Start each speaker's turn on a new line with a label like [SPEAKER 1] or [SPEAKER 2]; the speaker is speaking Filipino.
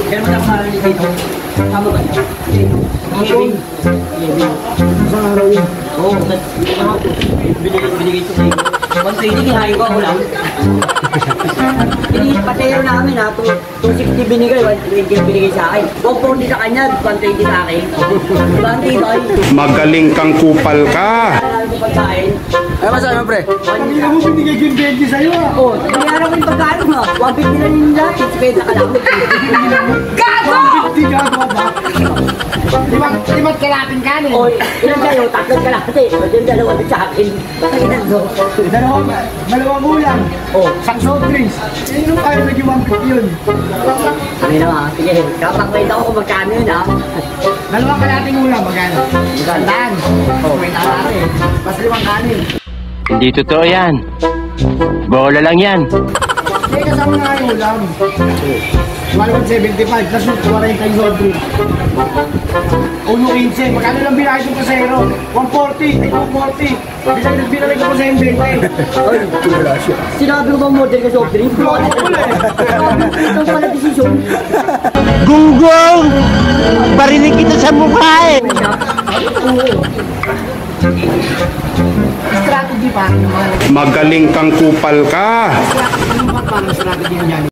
[SPEAKER 1] Kaya mo na parang dito. Tama ba? Ibig.
[SPEAKER 2] Isang araw yun.
[SPEAKER 1] Oo, binigay ito na yun. 120, kinahin ko ako lang. Patero namin ha, 260 binigay, 120 binigay sa akin. 140 sa kanya, 120 sa akin. Bantay.
[SPEAKER 3] Magaling kang kupal ka.
[SPEAKER 2] Ay, masaya mo, pre?
[SPEAKER 4] Hindi mo binigay yung 20 sa'yo ah.
[SPEAKER 1] Oo, nangyari ko yung pagkain mo. 150 na yung lahat, 60 ka lang. Gago!
[SPEAKER 4] 50 gago ba? Limat kalating kanin.
[SPEAKER 1] O, ilan sa'yo, tatlong kalahati. O, yung dalawa sa akin.
[SPEAKER 4] Dalawang ulam.
[SPEAKER 1] O,
[SPEAKER 4] Isang soft drinks. Sino kayo naging 150 yun?
[SPEAKER 1] ano naman, sige, kapakwenta ko kung magkano yun ha.
[SPEAKER 4] Dalawang kalating ulam, magkano? Sandaan. Oo, may tala eh. Mas 5 kanin.
[SPEAKER 5] Hindi totoo yan. Bola lang yan.
[SPEAKER 4] May kasama nga yung ulam. 175, plus 40 yung soft drinks. Uno 15, magkano lang binayad yung pasero? 140, ay 240. Binalik ko sa yung 20.
[SPEAKER 1] Oy, sinabi ko bang model ka soft drink? Ito pala desisyon.
[SPEAKER 5] Gunggong! Barinig kita sa mukha eh!
[SPEAKER 4] Strategy pa.
[SPEAKER 3] Magaling kang kupal ka.
[SPEAKER 4] Strategy pa, strategy yan.